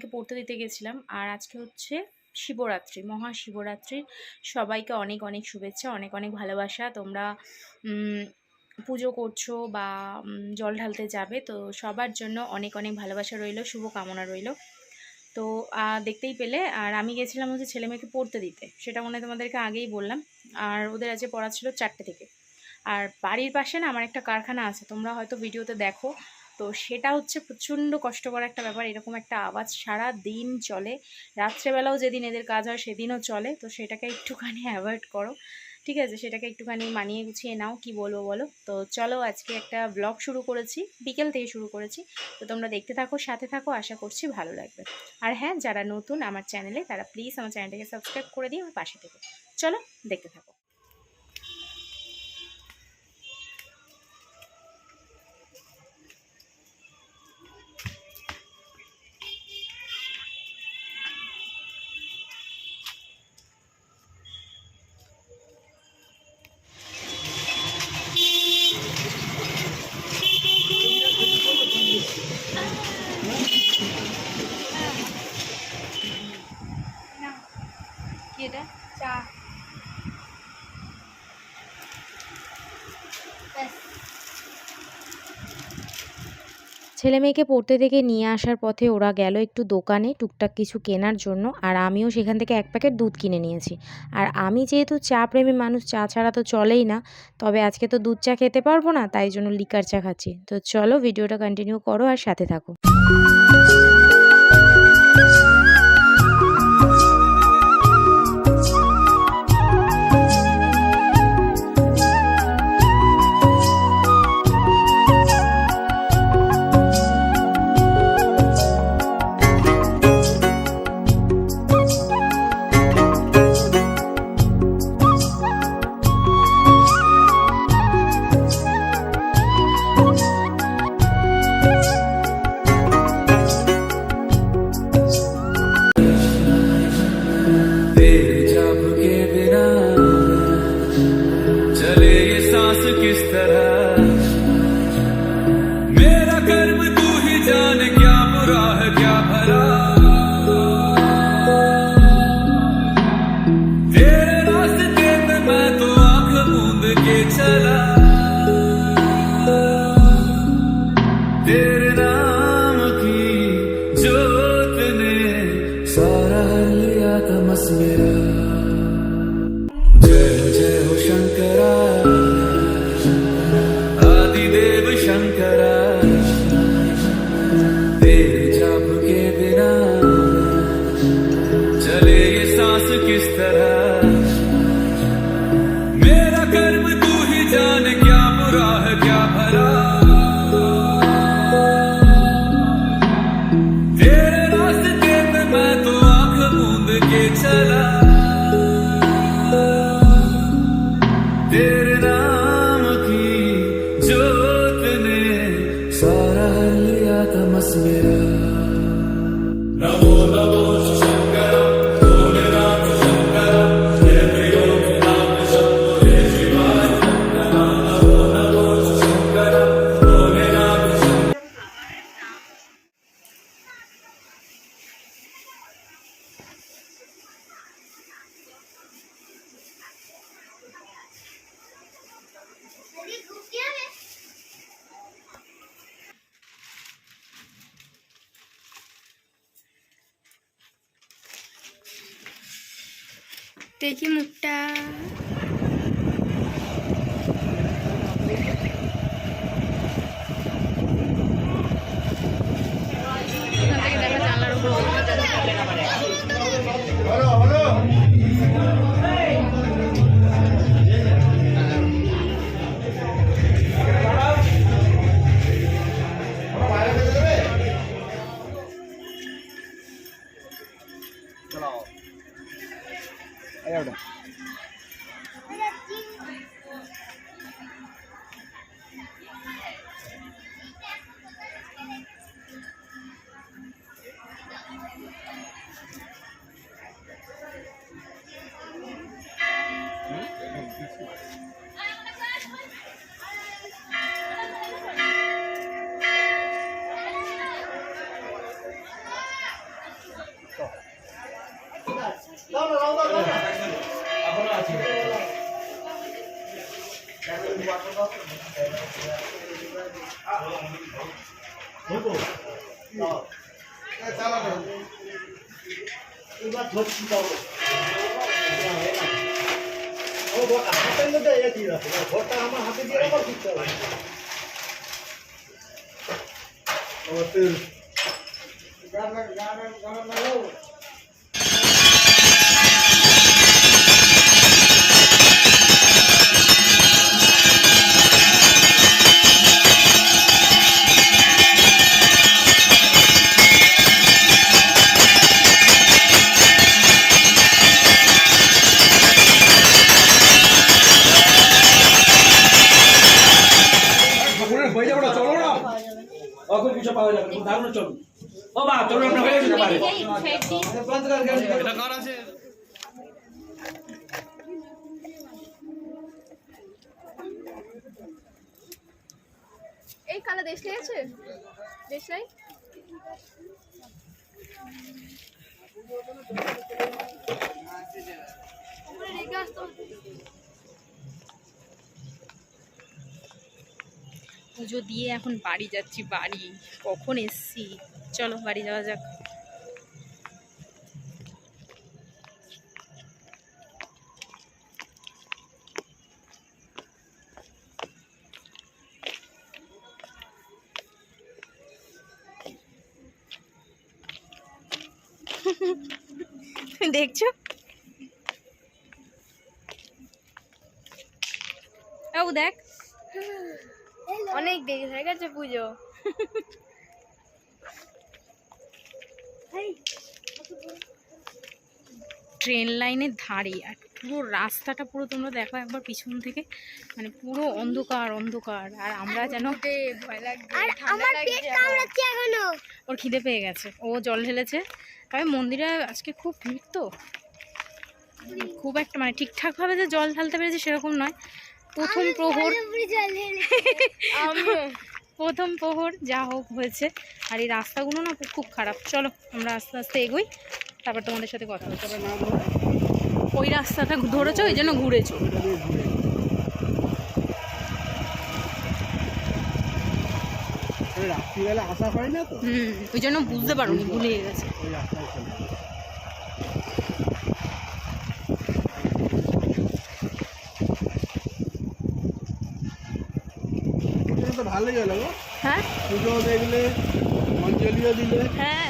মেয়েকে পড়তে দিতে গেছিলাম। আর আজকে হচ্ছে শিবরাত্রি, মহাশিবরাত্রির সবাইকে অনেক অনেক শুভেচ্ছা, অনেক অনেক ভালোবাসা। তোমরা পুজো করছো বা জল ঢালতে যাবে, তো সবার জন্য অনেক অনেক ভালোবাসা রইল, শুভকামনা রইল। তো দেখতেই পেলে। আর আমি গেছিলাম হচ্ছে ছেলে মেয়েকে পড়তে দিতে, সেটা মনে হয় তোমাদেরকে আগেই বললাম। আর ওদের আজকে পড়া ছিল 4টে থেকে। আর বাড়ির পাশে না আমার একটা কারখানা আছে, তোমরা হয়তো ভিডিওতে দেখো। তো সেটা হচ্ছে প্রচণ্ড কষ্টকর একটা ব্যাপার, এরকম একটা আওয়াজ সারা দিন চলে, রাত্রেবেলাও যেদিন এদের কাজ হয় সেদিনও চলে। তো সেটাকে একটুখানি অ্যাভয়েড করো, ঠিক আছে? সেটাকে একটুখানি মানিয়ে গুছিয়ে নাও, কি বলবো বলো। তো চলো, আজকে একটা ব্লগ শুরু করেছি, বিকেল থেকে শুরু করেছি। তো তোমরা দেখতে থাকো, সাথে থাকো, আশা করছি ভালো লাগবে। আর হ্যাঁ, যারা নতুন আমার চ্যানেলে তারা প্লিজ আমার চ্যানেলটাকে সাবস্ক্রাইব করে দিয়ে আমার পাশে থেকে। চলো দেখতে থাকো। ছেলে মেয়েকে পড়তে থেকে নিয়ে আসার পথে ওরা গেল একটু দোকানে টুকটাক কিছু কেনার জন্য। আর আমিও সেখান থেকে 1 প্যাকেট দুধ কিনে নিয়েছি। আর আমি যেহেতু চা প্রেমী মানুষ, চা ছাড়া তো চলেই না। তবে আজকে তো দুধ চা খেতে পারবো না, তাই জন্য লিকার চা খাচ্ছি। তো চলো ভিডিওটা কন্টিনিউ করো আর সাথে থাকো। দেখি মুখটা। এখন কিছু পাওয়া যাবে না, দারুণ চলুন। ও মা চলুন, আমরা হয়ে যেতে পারে। এটা কার আছে? এই কালা দেশলাই আছে, দেশলাই পুজো দিয়ে এখন বাড়ি যাচ্ছি। বাড়ি কখন এসছি, চলো বাড়ি যাওয়া যাক। দেখছো ও দেখ, অনেক দেরি হয়ে গেছে পুজো। ট্রেন লাইনের ধারে, আর পুরো রাস্তাটা পুরো তোমরা দেখো একবার পিছন থেকে, মানে পুরো অন্ধকার অন্ধকার। আর আমরা যেন ভয় লাগছে, আর ঠান্ডা আমার পেট লাগছে। কামড়াচ্ছে এখনো। ওর খিদে পেয়ে গেছে, ও জল ঢেলেছে। তবে মন্দিরে আজকে খুব ভিড় তো, খুব একটা মানে ঠিকঠাকভাবে যে জল ঢালতে পেরেছে সেরকম নয়। প্রথম প্রহর, প্রথম প্রহর যা হোক হয়েছে। আর এই রাস্তাগুলো না খুব খারাপ। চলো আমরা আস্তে আস্তে এগোই, তারপর তোমাদের সাথে কথা বলতে হবে। ওই রাস্তাটা ধরেছো, ওই জন্য ঘুরেছো। রাত্রিবেলা আসা হয় না তো, ওই জন্য বুঝতে পারোনি, ভুলে গেছে। ওই রাস্তায় চলে। তো ভালোই হলো গো, হ্যাঁ পুজো দেখলে, অঞ্জলিও দিলে। হ্যাঁ,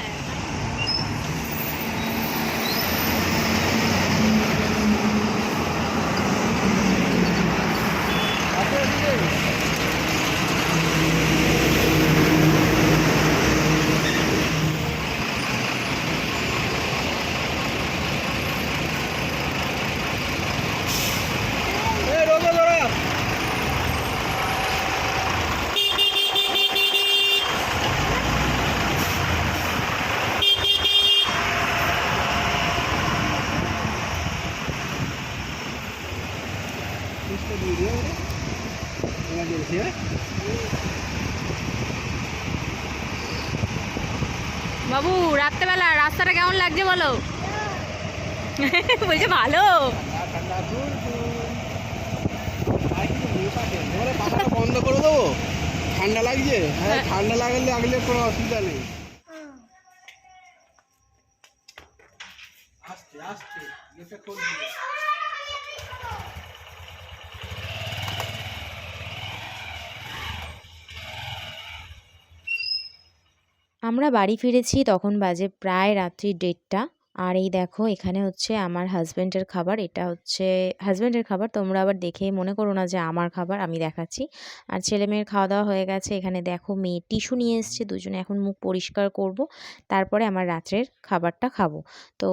বাবু রাত্রেবেলা রাস্তাটা কেমন লাগছে বলো? বলছে ভালো। বন্ধ করে দেবো, ঠান্ডা লাগছে। হ্যাঁ ঠান্ডা লাগলে আগলে কোনো অসুবিধা নেই। আস্তে আস্তে এটা করবি। আমরা বাড়ি ফিরেছি তখন বাজে প্রায় রাত্রি 1:30। আর এই দেখো এখানে হচ্ছে আমার হাজব্যান্ডের খাবার, এটা হচ্ছে হাজব্যান্ডের খাবার। তোমরা আবার দেখে মনে করো না যে আমার খাবার, আমি দেখাচ্ছি। আর ছেলে মেয়ের খাওয়া দাওয়া হয়ে গেছে। এখানে দেখো মেয়ে টিস্যু নিয়ে এসছে, দুজনে এখন মুখ পরিষ্কার করব, তারপরে আমার রাত্রের খাবারটা খাবো। তো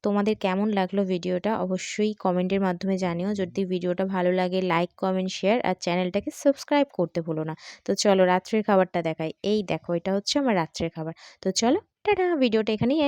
তোমাদের কেমন লাগলো ভিডিওটা অবশ্যই কমেন্টের মাধ্যমে জানিও। যদি ভিডিওটা ভালো লাগে লাইক কমেন্ট শেয়ার, আর চ্যানেলটাকে সাবস্ক্রাইব করতে ভুলো না। তো চলো রাত্রের খাবারটা দেখাই। এই দেখো এটা হচ্ছে আমার রাত্রের খাবার। তো চলো টাটা, ভিডিওটা এখানেই